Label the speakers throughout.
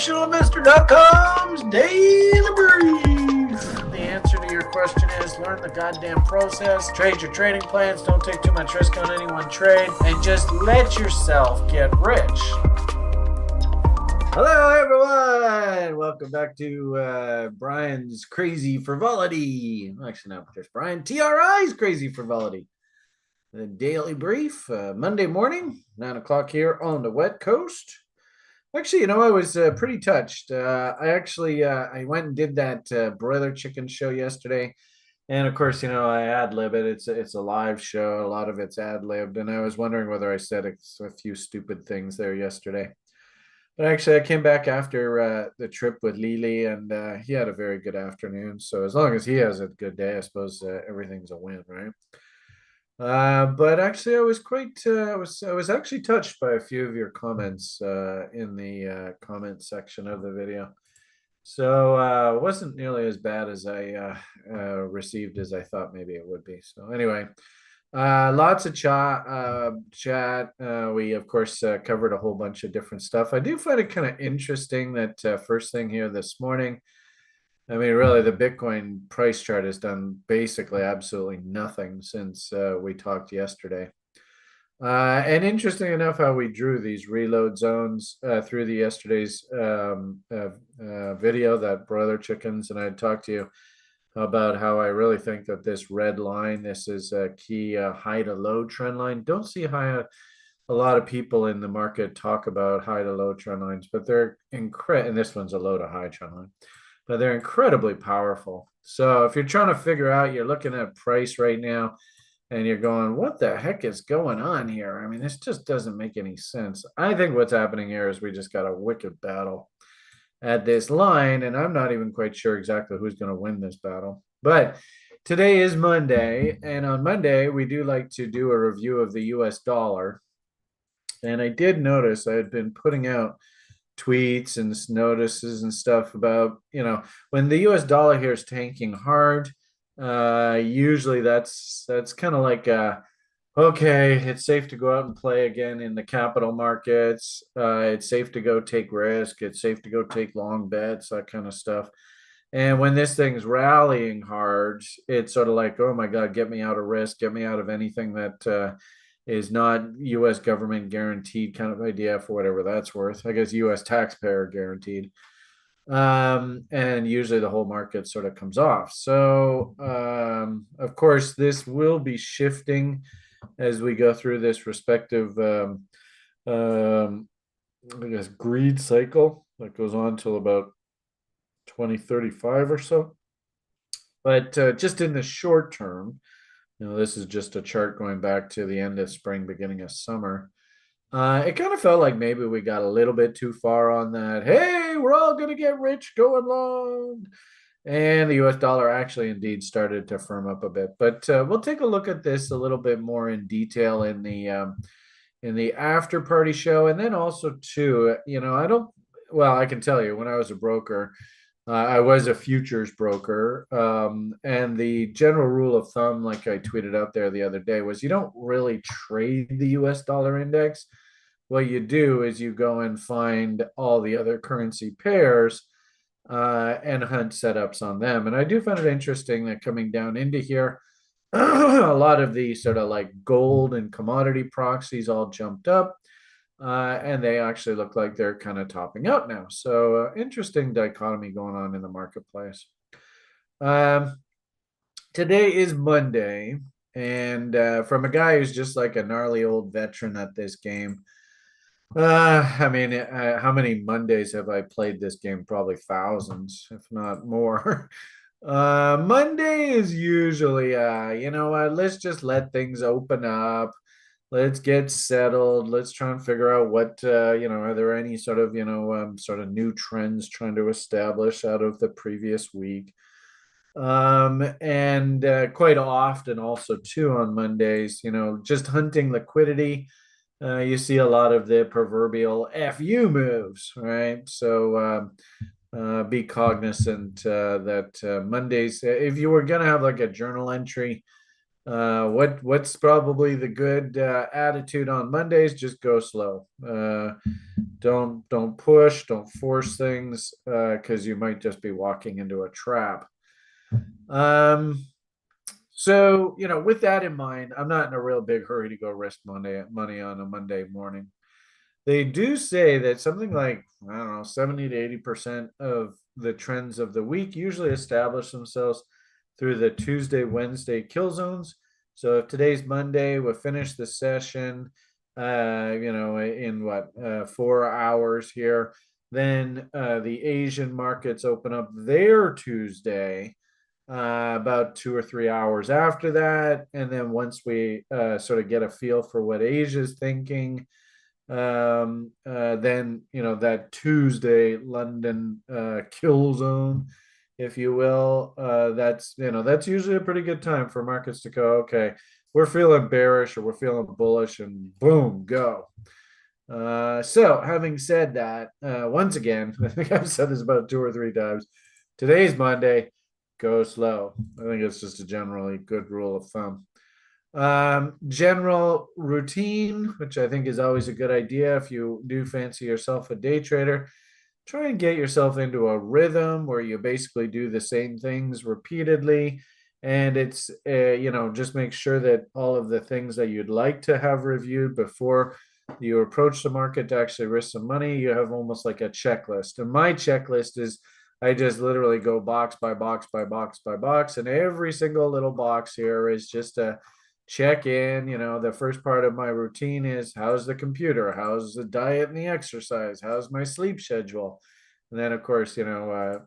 Speaker 1: ProfessionalInvestor.com's Daily Brief. The answer to your question is learn the goddamn process, trade your trading plans, don't take too much risk on any one trade, and just let yourself get rich. Hello, everyone. Welcome back to Brian's Crazy Frivolity. Actually, not just Brian. TRI's Crazy Frivolity. The Daily Brief, Monday morning, 9 o'clock here on the West Coast. Actually, I was pretty touched. I went and did that broiler chicken show yesterday. And of course, I ad-lib it. It's a live show. A lot of it's ad-libbed. And I was wondering whether I said a few stupid things there yesterday. But actually, I came back after the trip with Lily, and he had a very good afternoon. So as long as he has a good day, I suppose everything's a win, right? But actually, I was actually touched by a few of your comments in the comment section of the video. So it wasn't nearly as bad as I received as I thought maybe it would be. So anyway, lots of chat. We of course covered a whole bunch of different stuff. I do find it kind of interesting that first thing here this morning. I mean, really, the Bitcoin price chart has done basically absolutely nothing since we talked yesterday. And interesting enough, how we drew these reload zones through the yesterday's video, that broiler chickens, and I talked to you about how I really think that this red line, this is a key high to low trend line. Don't see a lot of people in the market talk about high to low trend lines, but they're incredible. And this one's a low to high trend line. But they're incredibly powerful. So if you're trying to figure out, you're looking at price right now and you're going, what the heck is going on here? I mean, this just doesn't make any sense. I think what's happening here is we just got a wicked battle at this line, and I'm not even quite sure exactly who's going to win this battle. But today is Monday, and on Monday, we do like to do a review of the US dollar. And I did notice I had been putting out tweets and notices and stuff about, when the US dollar here is tanking hard, usually that's kind of like okay, it's safe to go out and play again in the capital markets. It's safe to go take risk. It's safe to go take long bets, that kind of stuff. And when this thing's rallying hard, it's sort of like, oh my God, get me out of risk, get me out of anything that is not U.S. government guaranteed kind of idea, for whatever that's worth. I guess U.S. taxpayer guaranteed. And usually the whole market sort of comes off. So, of course, this will be shifting as we go through this respective, I guess, greed cycle that goes on till about 2035 or so. But just in the short term, this is just a chart going back to the end of spring, beginning of summer. It kind of felt like maybe we got a little bit too far on that. Hey, we're all going to get rich going long. And the US dollar actually indeed started to firm up a bit. But we'll take a look at this a little bit more in detail in the after party show. And then also, too, I can tell you, when I was a broker, I was a futures broker, and the general rule of thumb, like I tweeted out there the other day, was you don't really trade the US dollar index. What you do is you go and find all the other currency pairs and hunt setups on them. And I do find it interesting that coming down into here, a lot of the sort of like gold and commodity proxies all jumped up. And they actually look like they're kind of topping out now. So interesting dichotomy going on in the marketplace. Today is Monday, and from a guy who's just like a gnarly old veteran at this game, how many Mondays have I played this game? Probably thousands, if not more. Monday is usually, let's just let things open up. Let's get settled. Let's try and figure out what, are there any sort of, sort of new trends trying to establish out of the previous week? And quite often also too on Mondays, just hunting liquidity. You see a lot of the proverbial FU moves, right? So be cognizant that Mondays, if you were going to have like a journal entry, What's probably the good attitude on Mondays? Just go slow. Don't push, don't force things, because you might just be walking into a trap. Um, so with that in mind, I'm not in a real big hurry to go risk money on a Monday morning. They do say that something like, I don't know, 70 to 80% of the trends of the week usually establish themselves through the Tuesday, Wednesday kill zones. So if today's Monday, we'll finish the session, in what, 4 hours here, then the Asian markets open up their Tuesday about 2 or 3 hours after that. And then once we sort of get a feel for what Asia's thinking, then that Tuesday London kill zone, if you will, that's usually a pretty good time for markets to go, okay, we're feeling bearish or we're feeling bullish, and boom, go. So having said that, once again, I think I've said this about 2 or 3 times. Today's Monday, go slow. I think it's just a generally good rule of thumb. General routine, which I think is always a good idea if you do fancy yourself a day trader. Try and get yourself into a rhythm where you basically do the same things repeatedly. And it's, just make sure that all of the things that you'd like to have reviewed before you approach the market to actually risk some money, you have almost like a checklist. And my checklist is, I just literally go box by box by box by box. And every single little box here is just a check in. The first part of my routine is, how's the computer, how's the diet and the exercise, how's my sleep schedule. And then of course, a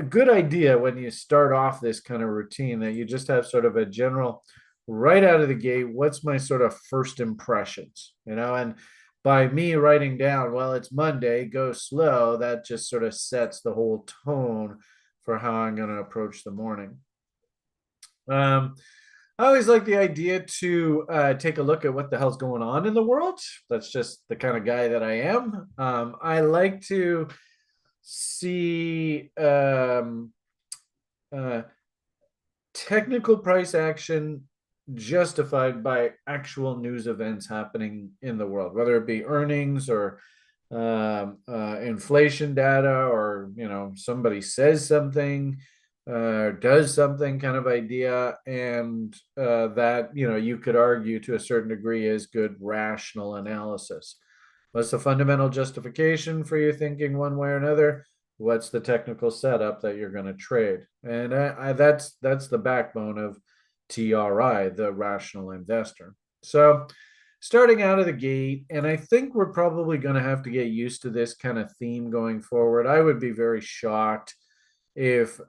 Speaker 1: good idea when you start off this kind of routine, that you just have sort of a general, right out of the gate, what's my sort of first impressions, and by me writing down, well, it's Monday, go slow, that just sort of sets the whole tone for how I'm going to approach the morning. I always like the idea to take a look at what the hell's going on in the world. That's just the kind of guy that I am. I like to see technical price action justified by actual news events happening in the world, whether it be earnings or inflation data, or somebody says something, does something kind of idea, and that you could argue to a certain degree is good rational analysis. What's the fundamental justification for you thinking one way or another? What's the technical setup that you're going to trade? And that's the backbone of TRI, the rational investor. So starting out of the gate, and I think we're probably going to have to get used to this kind of theme going forward. I would be very shocked if,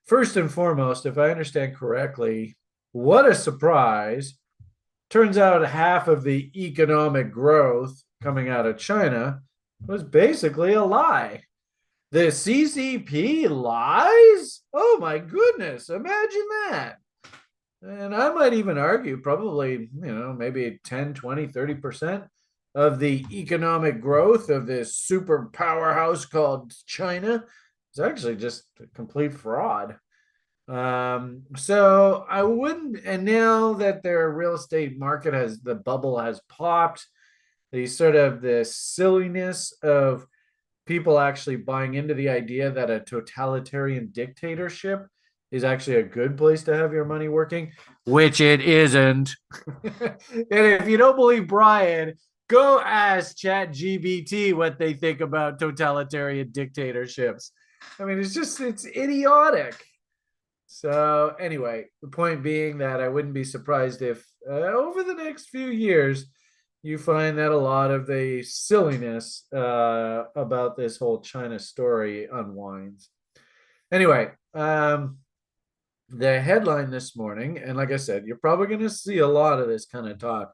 Speaker 1: first and foremost, if I understand correctly, what a surprise. Turns out half of the economic growth coming out of China was basically a lie. The CCP lies? Oh my goodness, imagine that. And I might even argue probably, maybe 10, 20, 30% of the economic growth of this super powerhouse called China is actually just a complete fraud. So I wouldn't, and now that their real estate market the bubble has popped, the silliness of people actually buying into the idea that a totalitarian dictatorship is actually a good place to have your money working, which it isn't. And if you don't believe Brian, go ask ChatGPT what they think about totalitarian dictatorships. I mean, it's idiotic. So anyway, the point being that I wouldn't be surprised if over the next few years, you find that a lot of the silliness about this whole China story unwinds. Anyway, the headline this morning, and like I said, you're probably going to see a lot of this kind of talk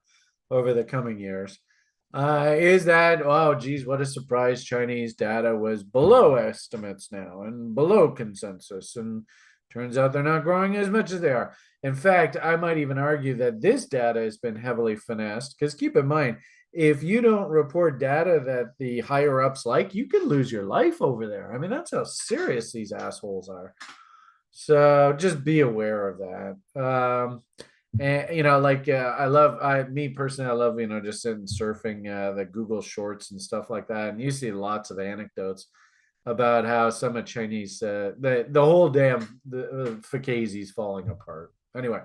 Speaker 1: over the coming years, is that, oh, geez, what a surprise. Chinese data was below estimates now and below consensus. And turns out they're not growing as much as they are. In fact, I might even argue that this data has been heavily finessed, because keep in mind, if you don't report data that the higher ups like, you could lose your life over there. I mean, that's how serious these assholes are. So just be aware of that. And like me personally, I love just sitting surfing the Google Shorts and stuff like that, and you see lots of anecdotes about how some of Chinese the whole damn the is falling apart. Anyway,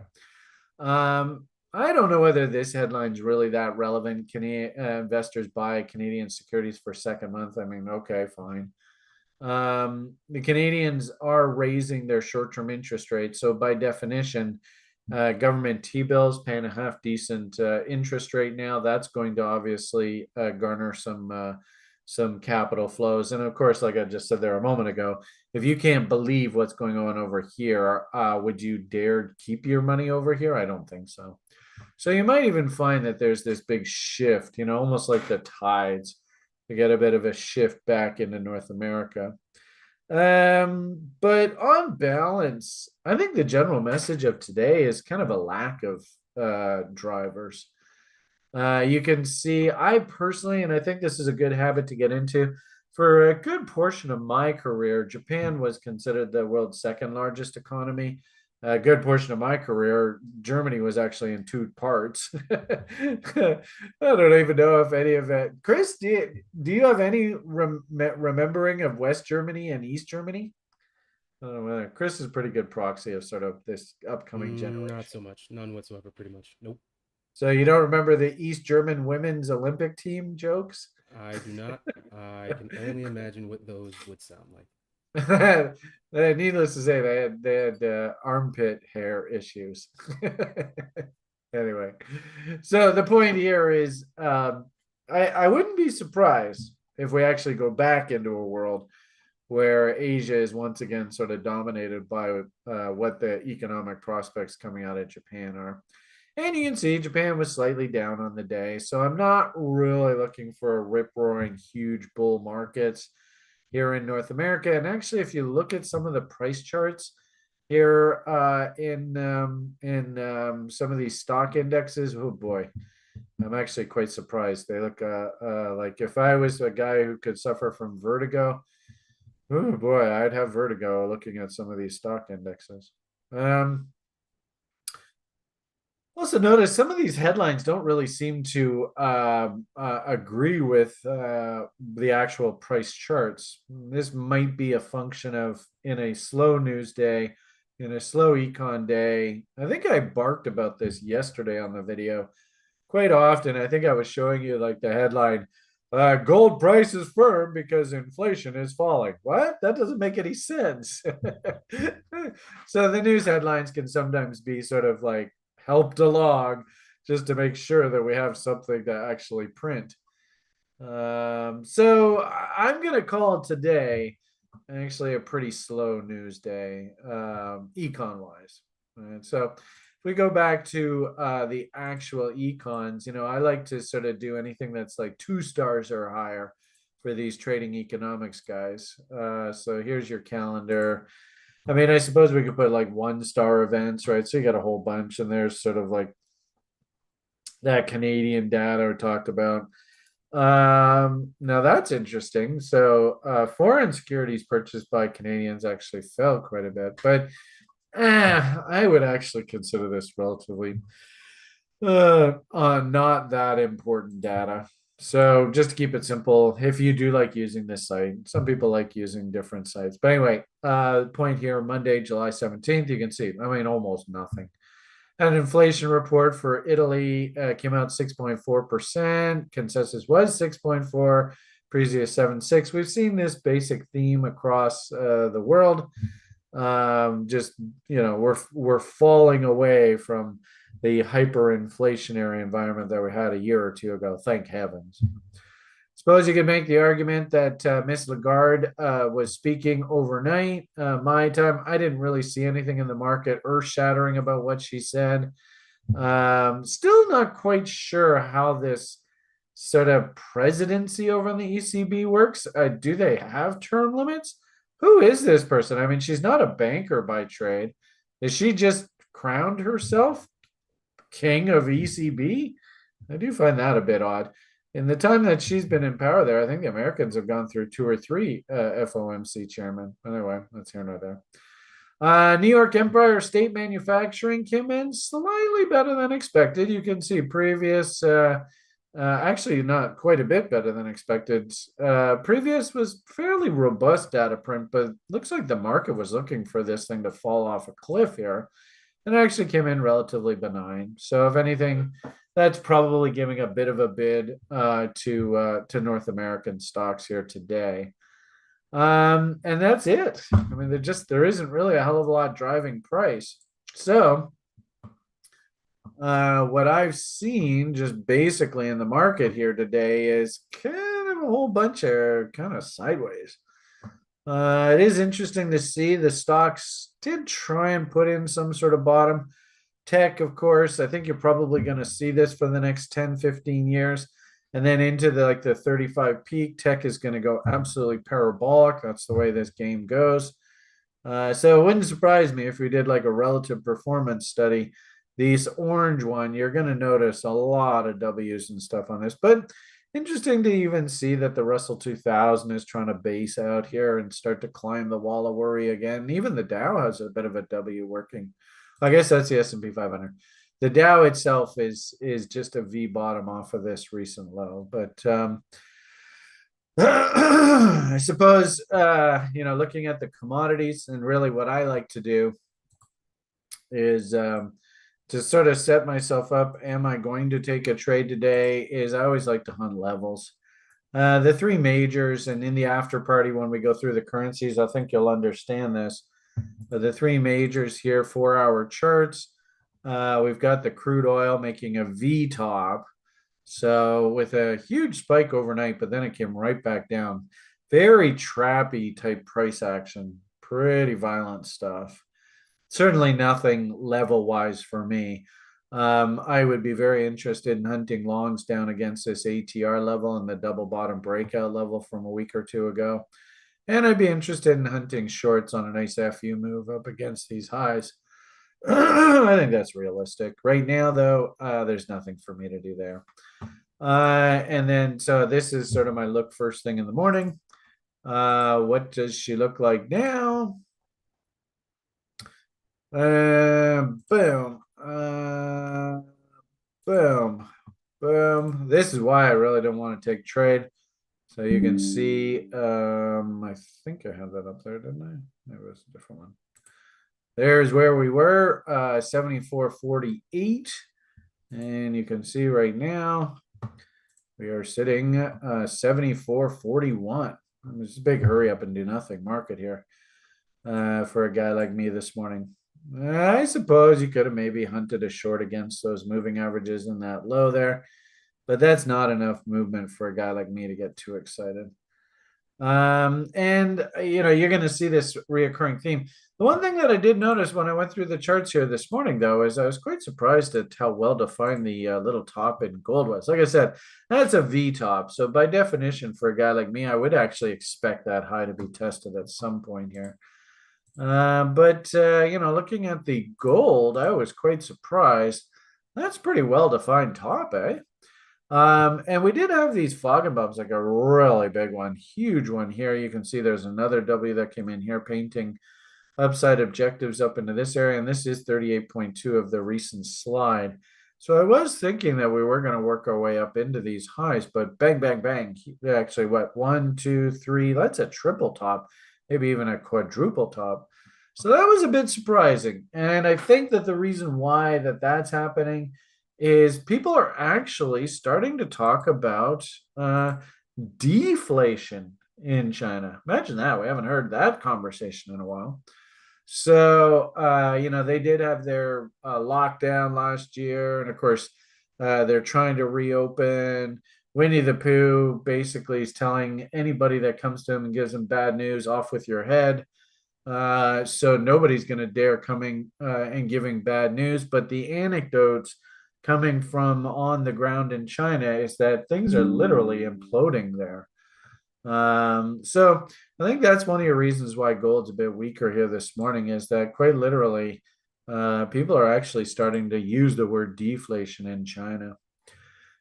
Speaker 1: I don't know whether this headline's really that relevant. Canadian investors buy Canadian securities for second month. I mean, okay, fine. The Canadians are raising their short-term interest rates, so by definition, government T-bills paying a half decent interest rate now. That's going to obviously garner some capital flows, and of course, like I just said there a moment ago, if you can't believe what's going on over here, would you dare keep your money over here? I don't think so. So you might even find that there's this big shift, almost like the tides, to get a bit of a shift back into North America. But on balance, I think the general message of today is kind of a lack of drivers. You can see, I personally, and I think this is a good habit to get into, for a good portion of my career, Japan was considered the world's second largest economy. A good portion of my career, Germany was actually in two parts. I don't even know if any of it. Chris, do you have any remembering of West Germany and East Germany? I don't know whether Chris is a pretty good proxy of sort of this upcoming
Speaker 2: Not
Speaker 1: generation.
Speaker 2: so much. None whatsoever, pretty much. Nope.
Speaker 1: So you don't remember the East German women's Olympic team jokes?
Speaker 2: I do not. I can only imagine what those would sound like.
Speaker 1: Needless to say, they had armpit hair issues. Anyway, so the point here is, I wouldn't be surprised if we actually go back into a world where Asia is once again sort of dominated by what the economic prospects coming out of Japan are. And you can see Japan was slightly down on the day. So I'm not really looking for a rip roaring huge bull markets here in North America. And actually, if you look at some of the price charts here in some of these stock indexes, oh boy, I'm actually quite surprised. They look like if I was a guy who could suffer from vertigo, oh boy, I'd have vertigo looking at some of these stock indexes. Um, Also, notice some of these headlines don't really seem to agree with the actual price charts. This might be a function of in a slow news day, in a slow econ day. I think I barked about this yesterday on the video quite often. I think I was showing you like the headline, gold price is firm because inflation is falling. What? That doesn't make any sense. So the news headlines can sometimes be sort of like helped along just to make sure that we have something to actually print. So I'm going to call today actually a pretty slow news day, econ wise. And so if we go back to the actual econs, I like to sort of do anything that's like 2 stars or higher for these trading economics guys. So here's your calendar. I mean, I suppose we could put like 1 star events, right? So you got a whole bunch, and there's sort of like that Canadian data we talked about. Now that's interesting. So foreign securities purchased by Canadians actually fell quite a bit, but I would actually consider this relatively not that important data. So just to keep it simple, if you do like using this site, some people like using different sites. But anyway, point here, Monday, July 17th, you can see, I mean, almost nothing. An inflation report for Italy came out 6.4%. Consensus was 6.4, previous 7.6. We've seen this basic theme across the world. Just we're falling away from the hyperinflationary environment that we had a year or two ago. Thank heavens. Suppose you could make the argument that Miss Lagarde was speaking overnight. My time, I didn't really see anything in the market earth-shattering about what she said. Still not quite sure how this sort of presidency over in the ECB works. Do they have term limits? Who is this person? I mean, she's not a banker by trade. Is she just crowned herself king of ECB? I do find that a bit odd. In the time that she's been in power there, I think the Americans have gone through 2 or 3 FOMC chairmen. Anyway, that's here nor there. New York Empire State Manufacturing came in slightly better than expected. You can see previous, actually not quite a bit better than expected. Previous was fairly robust data print, but looks like the market was looking for this thing to fall off a cliff here, and it actually came in relatively benign. So if anything, that's probably giving a bit of a bid to North American stocks here today. And that's it. I mean, there isn't really a hell of a lot driving price. So what I've seen just basically in the market here today is kind of a whole bunch of kind of sideways. It is interesting to see the stocks did try and put in some sort of bottom. Tech, of course, I think you're probably going to see this for the next 10, 15 years. And then into the 35 peak, tech is going to go absolutely parabolic. That's the way this game goes. So it wouldn't surprise me if we did like a relative performance study. This orange one, you're going to notice a lot of W's and stuff on this. But interesting to even see that the Russell 2000 is trying to base out here and start to climb the wall of worry again. Even the Dow has a bit of a W working. I guess that's the S&P 500. The Dow itself is just a V bottom off of this recent low, but I suppose looking at the commodities, and really what I like to do is to sort of set myself up. Am I going to take a trade today? Is I always like to hunt levels. The three majors, and in the after party when we go through the currencies, I think you'll understand this. But the three majors here, 4-hour charts. We've got the crude oil making a V top. So with a huge spike overnight, but then it came right back down. Very trappy type price action, pretty violent stuff. Certainly nothing level wise for me. I would be very interested in hunting longs down against this ATR level and the double bottom breakout level from a week or two ago. And I'd be interested in hunting shorts on a nice FU move up against these highs. I think that's realistic. Right now, though, there's nothing for me to do there. And then, so this is sort of my look first thing in the morning. What does she look like now? Boom. Boom. Boom. This is why I really don't want to take trade. So you can see, I think I have that up there, didn't I? It was a different one. There's where we were, 74.48. And you can see right now, we are sitting 74.41. It's a big hurry up and do nothing market here for a guy like me this morning. I suppose you could have maybe hunted a short against those moving averages in that low there, but that's not enough movement for a guy like me to get too excited. And you're going to see this reoccurring theme. The one thing that I did notice when I went through the charts here this morning, though, is I was quite surprised at how well defined the little top in gold was. Like I said, that's a V top. So by definition, for a guy like me, I would actually expect that high to be tested at some point here. But looking at the gold, I was quite surprised. That's pretty well defined top, eh? And we did have these fog and bumps, like a really big one, huge one here. You can see there's another W that came in here, painting upside objectives up into this area, and this is 38.2 of the recent slide. So I was thinking that we were going to work our way up into these highs, but bang, bang, bang. Actually, what, 1, 2, 3, that's a triple top, maybe even a quadruple top. So that was a bit surprising. And I think that the reason why that's happening is people are actually starting to talk about deflation in China. Imagine that. We haven't heard that conversation in a while. So, they did have their lockdown last year. And of course, they're trying to reopen. Winnie the Pooh basically is telling anybody that comes to him and gives him bad news, off with your head. So nobody's going to dare coming and giving bad news. But the anecdotes coming from on the ground in China is that things are literally imploding there. So I think that's one of your reasons why gold's a bit weaker here this morning, is that quite literally people are actually starting to use the word deflation in China.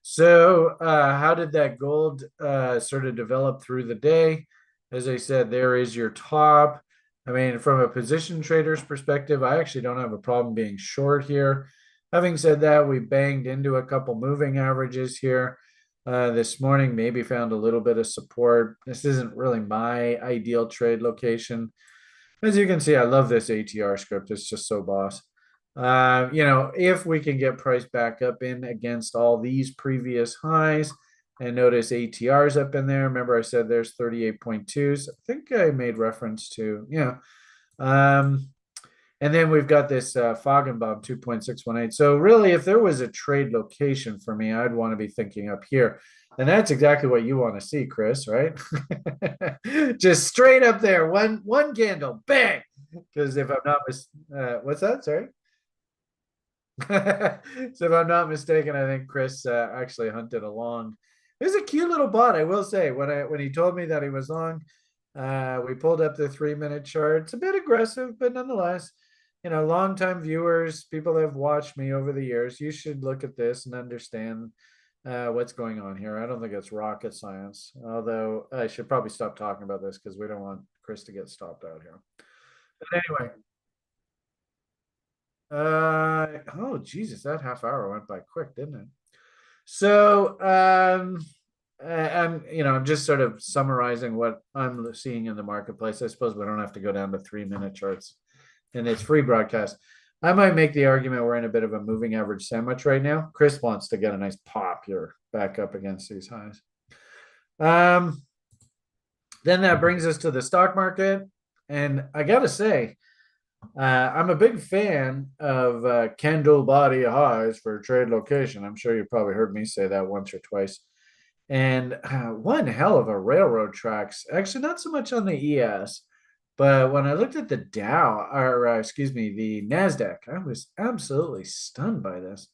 Speaker 1: So how did that gold sort of develop through the day? As I said, there is your top. I mean, from a position trader's perspective, I actually don't have a problem being short here. Having said that, we banged into a couple moving averages here this morning, maybe found a little bit of support. This isn't really my ideal trade location. As you can see, I love this ATR script. It's just so boss. If we can get price back up in against all these previous highs, and notice ATR's up in there. Remember, I said there's 38.2s. I think I made reference to, yeah. And then we've got this Foggenbaum 2.618. So really, if there was a trade location for me, I'd want to be thinking up here. And that's exactly what you want to see, Chris, right? Just straight up there, one candle, bang. Because if I'm not what's that? Sorry. So if I'm not mistaken, I think Chris actually hunted along. It was a cute little bot, I will say. When he told me that he was long, we pulled up the 3-minute chart. It's a bit aggressive, but nonetheless, longtime viewers, people that have watched me over the years, you should look at this and understand what's going on here. I don't think it's rocket science, although I should probably stop talking about this because we don't want Chris to get stopped out here. But anyway, oh Jesus, that half hour went by quick, didn't it? So I'm just sort of summarizing what I'm seeing in the marketplace. I suppose we don't have to go down to 3-minute charts, and it's free broadcast. I might make the argument we're in a bit of a moving average sandwich right now. Chris wants to get a nice pop here back up against these highs. Then that brings us to the stock market, and I gotta say, I'm a big fan of candle body highs for trade location. I'm sure you probably heard me say that once or twice. And one hell of a railroad tracks. Actually, not so much on the ES, but when I looked at the Dow, or excuse me, the NASDAQ, I was absolutely stunned by this.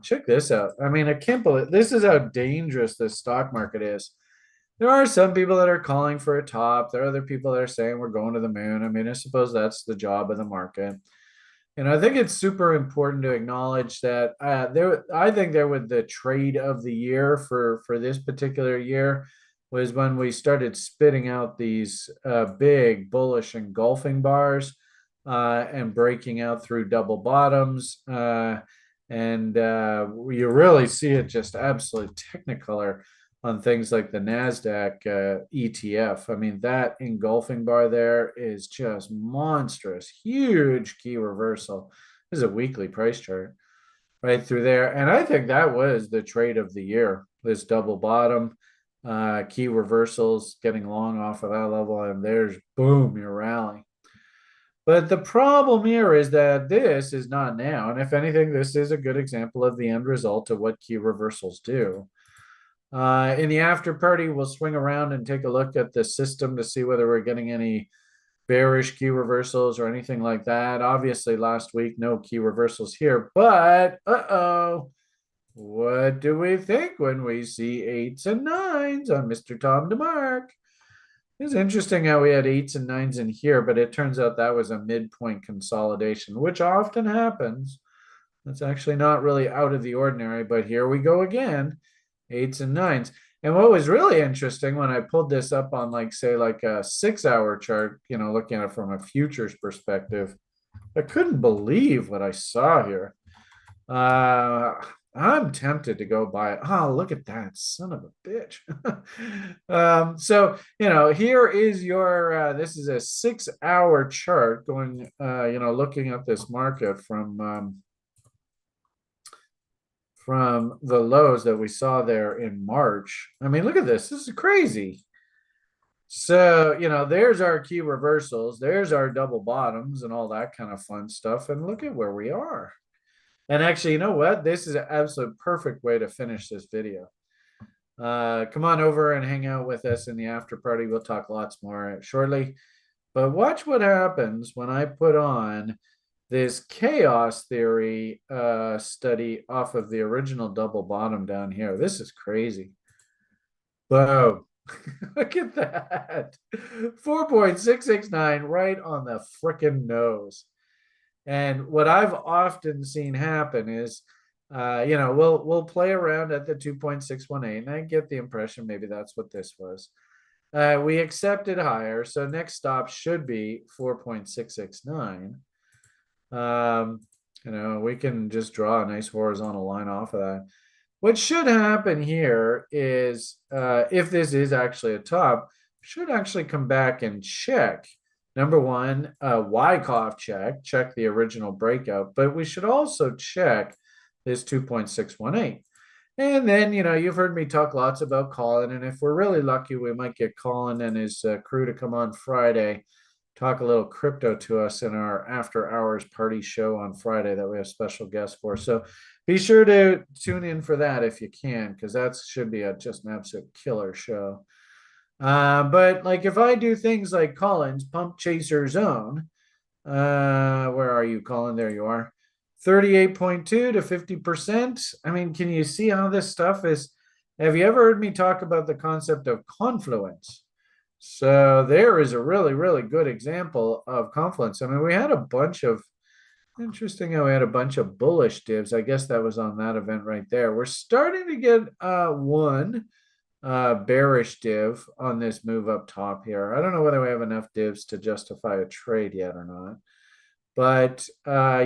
Speaker 1: Check this out. I mean, I can't believe this is how dangerous this stock market is. There are some people that are calling for a top. There are other people that are saying we're going to the moon. I mean, I suppose that's the job of the market. And I think it's super important to acknowledge that I think there was the trade of the year for this particular year was when we started spitting out these big bullish engulfing bars and breaking out through double bottoms. And you really see it just absolute technicolor on things like the NASDAQ ETF. I mean, that engulfing bar there is just monstrous, huge key reversal. This is a weekly price chart right through there. And I think that was the trade of the year, this double bottom, key reversals, getting long off of that level. And there's boom, your rally. But the problem here is that this is not now. And if anything, this is a good example of the end result of what key reversals do. In the after party, we'll swing around and take a look at the system to see whether we're getting any bearish key reversals or anything like that. Obviously, last week, no key reversals here, but what do we think when we see 8s and 9s on Mr. Tom DeMark? It's interesting how we had 8s and 9s in here, but it turns out that was a midpoint consolidation, which often happens. That's actually not really out of the ordinary, but here we go again. 8s and 9s. And what was really interesting when I pulled this up on like a 6-hour chart, looking at it from a futures perspective, I couldn't believe what I saw here. I'm tempted to go buy it. Oh, look at that son of a bitch. So, here is your, this is a 6-hour chart going, looking at this market from the lows that we saw there in March. I mean, look at this. This is crazy. So, there's our key reversals. There's our double bottoms and all that kind of fun stuff. And look at where we are. And actually, you know what? This is an absolute perfect way to finish this video. Come on over and hang out with us in the after party. We'll talk lots more shortly. But watch what happens when I put on this chaos theory study off of the original double bottom down here. This is crazy. Boom. Look at that. 4.669 right on the frickin' nose. And what I've often seen happen is, we'll play around at the 2.618, and I get the impression maybe that's what this was. We accepted higher, so next stop should be 4.669. We can just draw a nice horizontal line off of that. What should happen here is, if this is actually a top, should actually come back and check. Number one, Wyckoff check the original breakout, but we should also check this 2.618. And then, you've heard me talk lots about Colin, and if we're really lucky, we might get Colin and his crew to come on Friday, talk a little crypto to us in our after hours party show on Friday that we have special guests for. So be sure to tune in for that if you can, because that should be just an absolute killer show. But like if I do things like Colin's Pump Chaser Zone, where are you, Colin? There you are. 38.2 to 50%. I mean, can you see how this stuff is? Have you ever heard me talk about the concept of confluence? So there is a really, really good example of confluence. I mean, we had a bunch of interesting how we had a bunch of bullish divs. I guess that was on that event right there. We're starting to get one bearish div on this move up top here. I don't know whether we have enough divs to justify a trade yet or not. But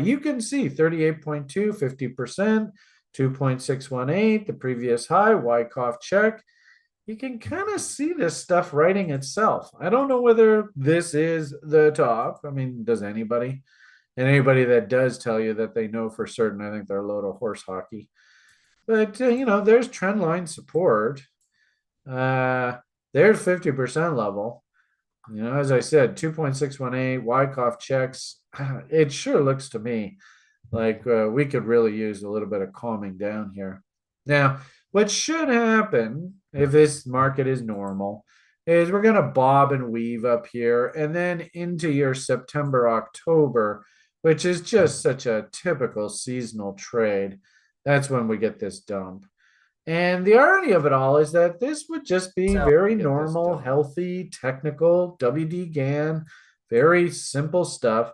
Speaker 1: you can see 38.2, 50%, 2.618, the previous high, Wyckoff check. You can kind of see this stuff writing itself. I don't know whether this is the top. I mean, does anybody? And anybody that does tell you that they know for certain, I think they're a load of horse hockey. But, there's trend line support. There's 50% level. As I said, 2.618, Wyckoff checks. It sure looks to me like we could really use a little bit of calming down here. Now, what should happen if this market is normal is we're going to bob and weave up here and then into your September, October, which is just such a typical seasonal trade. That's when we get this dump. And the irony of it all is that this would just be very normal, healthy, technical, WD GAN, very simple stuff.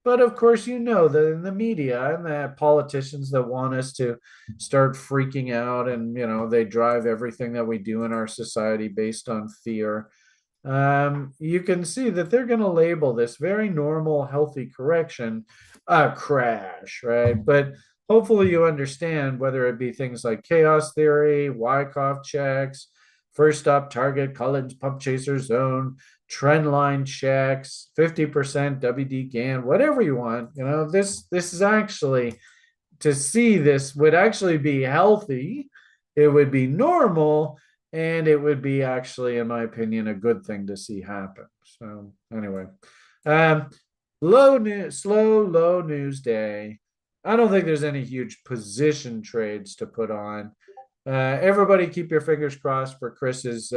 Speaker 1: But of course, that in the media and the politicians that want us to start freaking out and, they drive everything that we do in our society based on fear. You can see that they're going to label this very normal, healthy correction a crash, right? But hopefully you understand whether it be things like chaos theory, Wyckoff checks, first stop target, Collins pump chaser zone, trend line checks, 50% WD GAN, whatever you want. This is actually, to see this would actually be healthy. It would be normal. And it would be actually, in my opinion, a good thing to see happen. So anyway, low news day. I don't think there's any huge position trades to put on. Everybody keep your fingers crossed for Chris's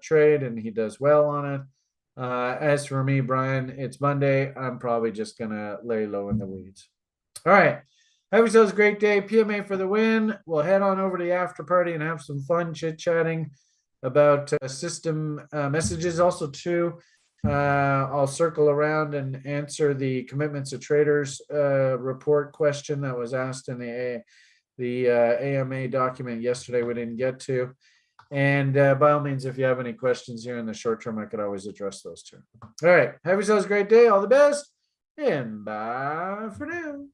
Speaker 1: trade, and he does well on it. As for me, Brian, it's Monday. I'm probably just going to lay low in the weeds. All right. Have yourselves a great day. PMA for the win. We'll head on over to the after party and have some fun chit-chatting about system messages. Also, too, I'll circle around and answer the commitments of traders report question that was asked in the AMA document yesterday we didn't get to. And by all means, if you have any questions here in the short term, I could always address those too. All right. Have yourselves a great day. All the best. And bye for now.